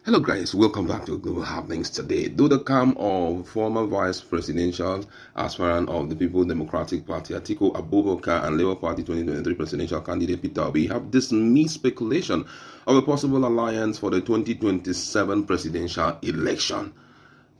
Hello guys, welcome back to Global Happenings today. Though the camp of former vice presidential aspirant of the People Democratic Party, Atiku Abubakar, and Labour Party 2023 presidential candidate Peter Obi have dismissed speculation of a possible alliance for the 2027 presidential election.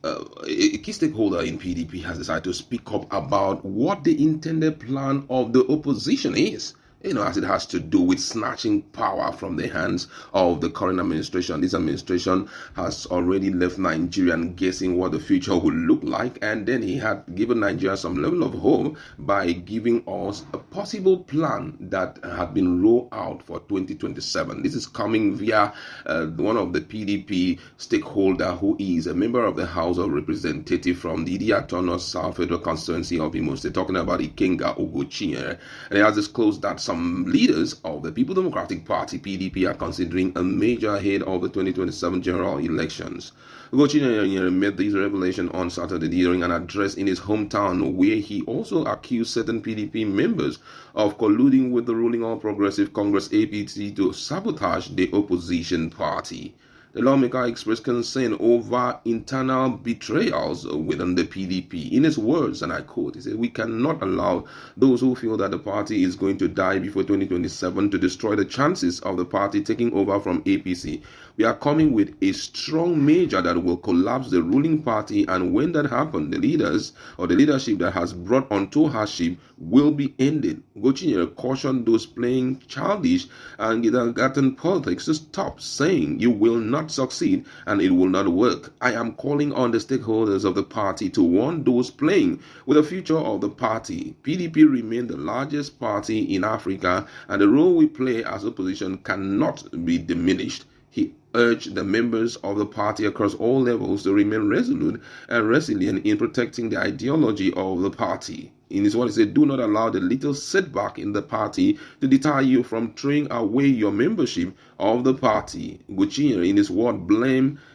A key stakeholder in PDP has decided to speak up about what the intended plan of the opposition is. As it has to do with snatching power from the hands of the current administration. This administration has already left Nigeria guessing what the future will look like, and then he had given Nigeria some level of hope by giving us a possible plan that had been rolled out for 2027. This is coming via one of the PDP stakeholder who is a member of the House of Representatives from the Idiatono South Federal Constituency of Imo State, talking about Ikenga Ugochie, and he has disclosed that some leaders of the People Democratic Party, PDP, are considering a major ahead of the 2027 general elections. Ugochie made this revelation on Saturday during an address in his hometown, where he also accused certain PDP members of colluding with the ruling All Progressive Congress APC to sabotage the opposition party. The lawmaker expressed concern over internal betrayals within the PDP. In his words, and I quote, he said, "We cannot allow those who feel that the party is going to die before 2027 to destroy the chances of the party taking over from APC. We are coming with a strong measure that will collapse the ruling party, and when that happens, the leaders or the leadership that has brought unto hardship will be ended." Ugochie cautioned those playing childish and kindergarten politics to stop saying you will not succeed and it will not work. "I am calling on the stakeholders of the party to warn those playing with the future of the party. PDP remains the largest party in Africa, and the role we play as opposition cannot be diminished." He urged the members of the party across all levels to remain resolute and resilient in protecting the ideology of the party. In his words, he said, "Do not allow the little setback in the party to deter you from throwing away your membership of the party." Ugochie, in his word,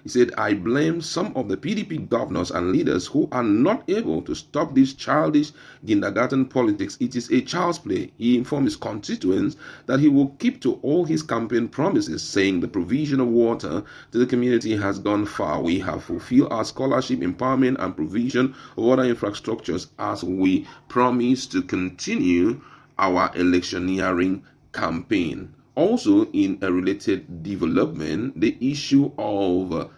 he said, "I blame some of the PDP governors and leaders who are not able to stop this childish kindergarten politics. It is a child's play." He informed his constituents that he will keep to all his campaign promises, saying the provision of water to the community has gone far. "We have fulfilled our scholarship, empowerment, and provision of other infrastructures as we promise to continue our electioneering campaign." Also, in a related development, the issue of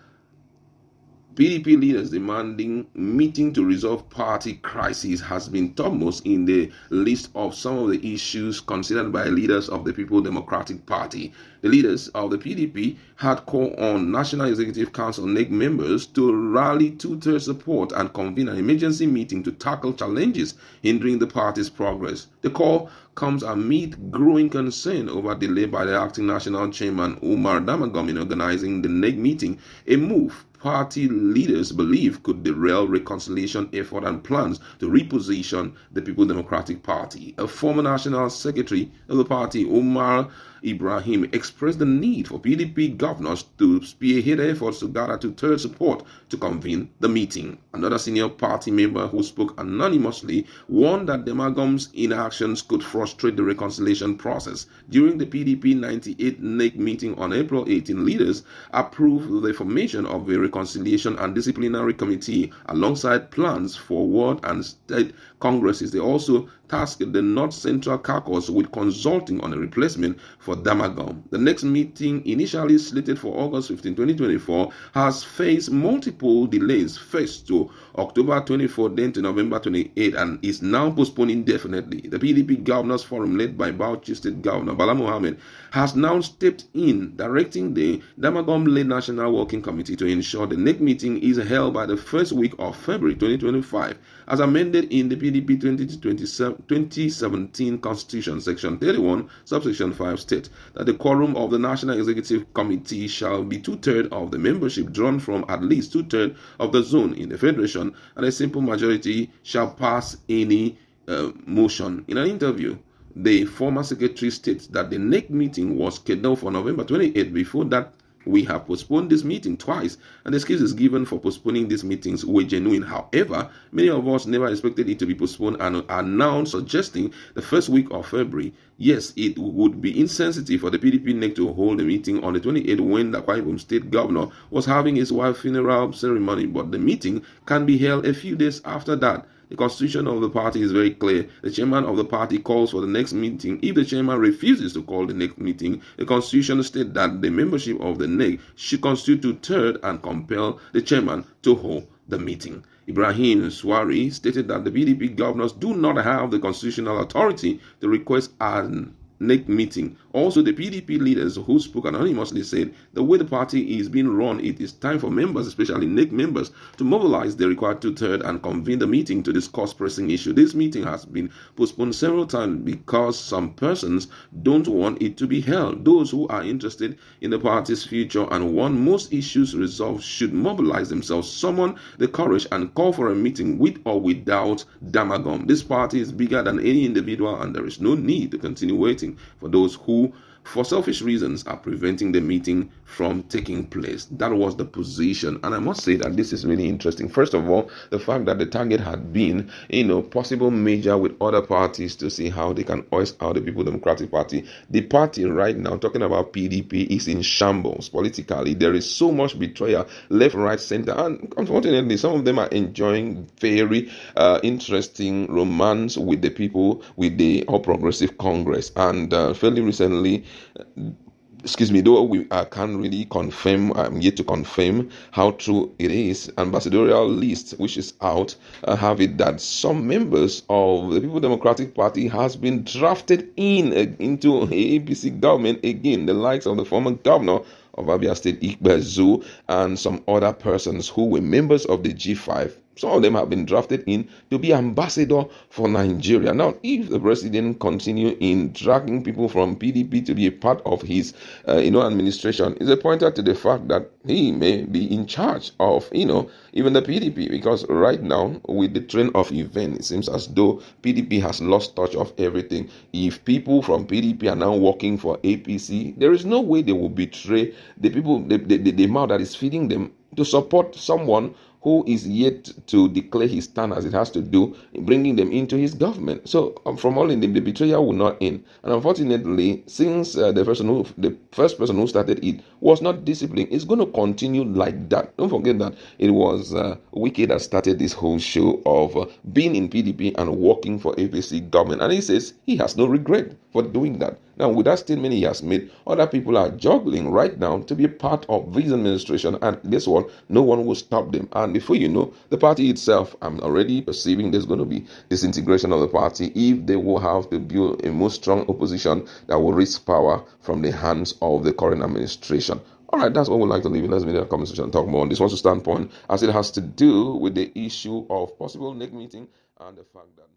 PDP leaders demanding meeting to resolve party crisis has been topmost in the list of some of the issues considered by leaders of the People Democratic Party. The leaders of the PDP had called on National Executive Council NEC members to rally two-thirds support and convene an emergency meeting to tackle challenges hindering the party's progress. The call comes amid growing concern over delay by the acting national chairman Umar Damagum in organizing the NEC meeting, a move party leaders believe could derail reconciliation effort and plans to reposition the People Democratic Party. A former national secretary of the party, Omar Ibrahim, expressed the need for PDP governors to spearhead efforts to gather two-thirds support to convene the meeting. Another senior party member who spoke anonymously warned that Damagum's inactions could frustrate the reconciliation process. During the PDP 98 NEC meeting on April 18, leaders approved the formation of a reconciliation and disciplinary committee alongside plans for ward and state congresses. They also tasked the North Central Caucus with consulting on a replacement for Damagum. The next meeting, initially slated for August 15, 2024, has faced multiple delays, first to October 24, then to November 28, and is now postponed indefinitely. The PDP Governors Forum, led by Bauchi State Governor Bala Mohammed, has now stepped in, directing the Damagum-led National Working Committee to ensure the next meeting is held by the first week of February 2025, as amended in the PDP 2017 Constitution, Section 31, Subsection 5 states that the quorum of the National Executive Committee shall be two-thirds of the membership drawn from at least two-thirds of the zone in the Federation, and a simple majority shall pass any motion. In an interview, the former secretary states that the NEC meeting was scheduled for November 28. Before that We have postponed this meeting twice, and the excuses given for postponing these meetings were genuine. However, many of us never expected it to be postponed and are now suggesting the first week of February. Yes, it would be insensitive for the PDP NEC to hold a meeting on the 28th when the Akwa Ibom State Governor was having his wife's funeral ceremony, but the meeting can be held a few days after that. The constitution of the party is very clear. The chairman of the party calls for the next meeting. If the chairman refuses to call the next meeting, the constitution states that the membership of the NEC should constitute third and compel the chairman to hold the meeting. Ibrahim Swari stated that the PDP governors do not have the constitutional authority to request an NEC meeting. Also, the PDP leaders who spoke anonymously said the way the party is being run, it is time for members, especially NEC members, to mobilize the required two-thirds and convene the meeting to discuss pressing issues. This meeting has been postponed several times because some persons don't want it to be held. Those who are interested in the party's future and want most issues resolved should mobilize themselves, summon the courage, and call for a meeting with or without Damagum. This party is bigger than any individual, and there is no need to continue waiting for those who, for selfish reasons, are preventing the meeting from taking place. That was the position, and I must say that this is really interesting. First of all, the fact that the target had been, possible merger with other parties to see how they can hoist out the People Democratic Party. The party right now, talking about PDP, is in shambles politically. There is so much betrayal, left, right, center, and unfortunately, some of them are enjoying very interesting romance with the people, with the All Progressive Congress, and fairly recently, though we can't really confirm, I'm yet to confirm how true it is, ambassadorial list which is out have it that some members of the People Democratic Party has been drafted into APC government again, the likes of the former governor of Abia State, Ikbezu, and some other persons who were members of the G5. Some of them have been drafted in to be ambassador for Nigeria. Now, if the president continue in dragging people from PDP to be a part of his, administration, is a pointer to the fact that he may be in charge of, even the PDP. Because right now, with the trend of events, it seems as though PDP has lost touch of everything. If people from PDP are now working for APC, there is no way they will betray the people, the mouth that is feeding them, to support someone who is yet to declare his stand as it has to do in bringing them into his government. So from all in the betrayal will not end. And unfortunately, since the first person who started it was not disciplined, it's going to continue like that. Don't forget that it was Wiki that started this whole show of being in PDP and working for APC government. And he says he has no regret for doing that. Now, with that statement he has made, other people are juggling right now to be a part of this administration, and guess what? No one will stop them. And before you know, the party itself, I'm already perceiving there's going to be disintegration of the party if they will have to build a more strong opposition that will wrest power from the hands of the current administration. All right, that's what we'd like to leave in. Let's meet in the comment section and talk more on this. What's the standpoint as it has to do with the issue of possible NEC meeting and the fact that